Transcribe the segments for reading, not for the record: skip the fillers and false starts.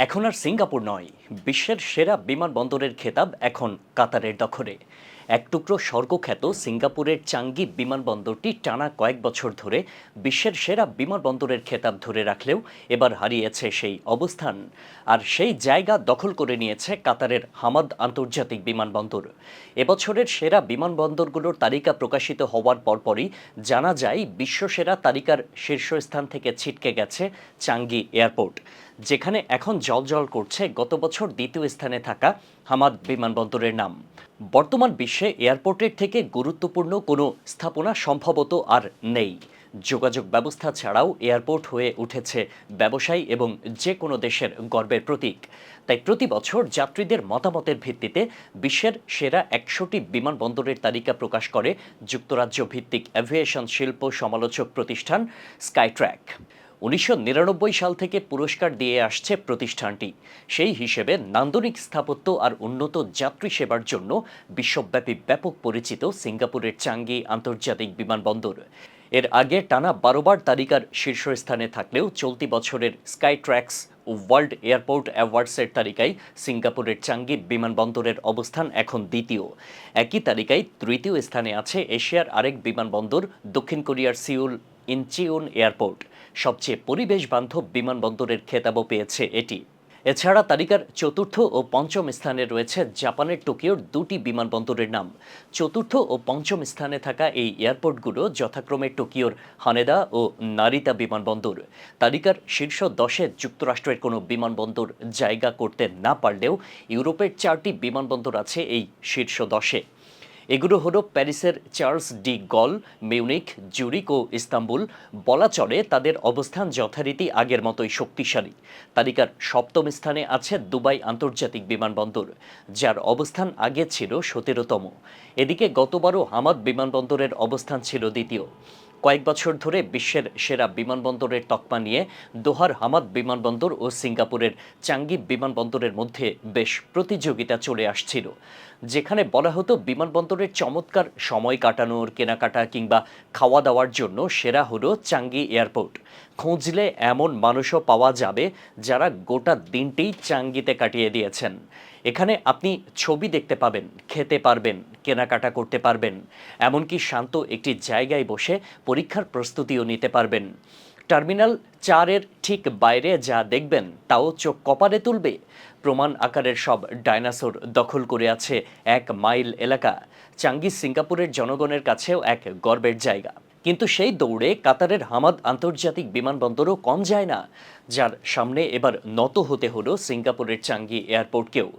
এখন আর সিঙ্গাপুর নয়, বিশ্বের সেরা বিমানবন্দরের খেতাব এখন কাতারের দখলে। এক টুকরো স্বর্গখ্যাত সিঙ্গাপুরের চাঙ্গি বিমানবন্দরটি টানা কয়েক বছর ধরে বিশ্বের সেরা বিমানবন্দরের খেতাব ধরে রাখলেও এবার হারিয়েছে সেই অবস্থান। আর সেই জায়গা দখল করে নিয়েছে কাতারের হামাদ আন্তর্জাতিক বিমানবন্দর। এবছরের সেরা বিমানবন্দরগুলোর তালিকা প্রকাশিত হওয়ার পরপরই জানা যায় বিশ্বসেরা তালিকার শীর্ষস্থান থেকে ছিটকে গেছে চাঙ্গি এয়ারপোর্ট, যেখানে এখন জ্বলজ্বল করছে গত বছর দ্বিতীয় স্থানে থাকা হামাদ বিমানবন্দরের নাম। বর্তমান বিশ্বে এয়ারপোর্টের থেকে গুরুত্বপূর্ণ কোনো স্থাপনা সম্ভবত আর নেই। যোগাযোগ ব্যবস্থা ছাড়াও এয়ারপোর্ট হয়ে উঠেছে ব্যবসায়ী এবং যে কোনো দেশের গর্বের প্রতীক। তাই প্রতি বছর যাত্রীদের মতামতের ভিত্তিতে বিশ্বের সেরা ১০০টি বিমানবন্দরের তালিকা প্রকাশ করে যুক্তরাজ্য ভিত্তিক অ্যাভিয়েশন শিল্প সমালোচক প্রতিষ্ঠান স্কাইট্র্যাক। ১৯৯৯ সাল থেকে পুরস্কার দিয়ে আসছে প্রতিষ্ঠানটি। সেই হিসেবে নান্দনিক স্থাপত্য আর উন্নত যাত্রী সেবার জন্য বিশ্বব্যাপী ব্যাপক পরিচিত সিঙ্গাপুরের চাঙ্গি আন্তর্জাতিক বিমানবন্দর। এর আগে টানা ১২ বার তালিকার শীর্ষস্থানে থাকলেও চলতি বছরের স্কাইট্র্যাক্স ওয়ার্ল্ড এয়ারপোর্ট অ্যাওয়ার্ডসের তালিকায় সিঙ্গাপুরের চাঙ্গি বিমানবন্দরের অবস্থান এখন দ্বিতীয়। একই তালিকায় তৃতীয় স্থানে আছে এশিয়ার আরেক বিমানবন্দর, দক্ষিণ কোরিয়ার সিউল ইনচিউন এয়ারপোর্ট। সবচেয়ে পরিবেশ বান্ধব বিমানবন্দরের খেতাবও পেয়েছে এটি। এছাড়া তালিকার চতুর্থ ও পঞ্চম স্থানে রয়েছে জাপানের টোকিওর দুটি বিমানবন্দরের নাম। চতুর্থ ও পঞ্চম স্থানে থাকা এই এয়ারপোর্টগুলো যথাক্রমে টোকিওর হানেদা ও নারিতা বিমানবন্দর। তালিকার শীর্ষ ১০-এ যুক্তরাষ্ট্রের কোনো বিমানবন্দর জায়গা করতে না পারলেও ইউরোপের ৪টি বিমানবন্দর আছে এই শীর্ষ ১০-এ। এগুলো হলো প্যারিসের Charles de Gaulle, Munich, Zurich ও ইস্তাম্বুল। বলা চলে তাদের অবস্থান যথারীতি আগের মতোই শক্তিশালী। তালিকার সপ্তম স্থানে আছে দুবাই আন্তর্জাতিক বিমানবন্দর, যার অবস্থান আগে ছিল ১৭তম। এদিকে গতবারও হামাদ বিমানবন্দরের অবস্থান ছিল দ্বিতীয়। কয়েক বছর ধরে বিশ্বের সেরা বিমানবন্দরের তকমা নিয়ে দোহার হামাদ বিমানবন্দর ও সিঙ্গাপুরের চাঙ্গি বিমানবন্দরের মধ্যে বেশ প্রতিযোগিতা চলে আসছিল, যেখানে বলা হতো বিমানবন্দরের চমৎকার সময় কাটানোর, কেনাকাটা কিংবা খাওয়া দাওয়ার জন্য সেরা হলো চাঙ্গি এয়ারপোর্ট। খুঁজলে এমন মানুষও পাওয়া যাবে যারা গোটা দিনটি চাঙ্গিতে কাটিয়ে দিয়েছেন। এখানে আপনি ছবি দেখতে পাবেন, খেতে পারবেন, কেনাকাটা করতে পারবেন, এমনকি শান্ত একটি জায়গায় বসে পরীক্ষার প্রস্তুতিও নিতে পারবেন। টার্মিনাল ৪-এর ঠিক বাইরে যা দেখবেন তাও চোখ কপালে তুলবে। প্রমাণ আকারের সব ডায়নাসোর দখল করে আছে ১ মাইল এলাকা। চাঙ্গি সিঙ্গাপুরের জনগণের কাছেও এক গর্বের জায়গা। কিন্তু সেই দৌড়ে কাতারের হামাদ আন্তর্জাতিক বিমানবন্দরও কম যায় না, যার সামনে এবার নত হতে হলো সিঙ্গাপুরের চাঙ্গি এয়ারপোর্টকেও।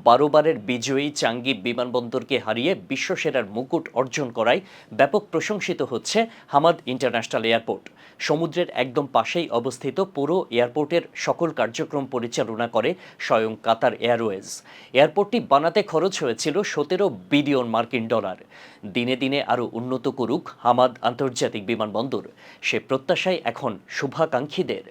১২ বারের বিজয়ী চাঙ্গি বিমানবন্দরকে হারিয়ে বিশ্বসেরার মুকুট অর্জন করায় ব্যাপক প্রশংসিত হচ্ছে হামাদ ইন্টারন্যাশনাল এয়ারপোর্ট। সমুদ্রের একদম পাশেই অবস্থিত পুরো এয়ারপোর্টের সকল কার্যক্রম পরিচালনা করে স্বয়ং কাতার এয়ারওয়েজ। এয়ারপোর্টটি বানাতে খরচ হয়েছিল ১৭ বিলিয়ন মার্কিন ডলার। দিনে দিনে আরও উন্নত করুক হামাদ আন্তর্জাতিক বিমানবন্দর, সে প্রত্যাশাই এখন শুভাকাঙ্ক্ষীদের।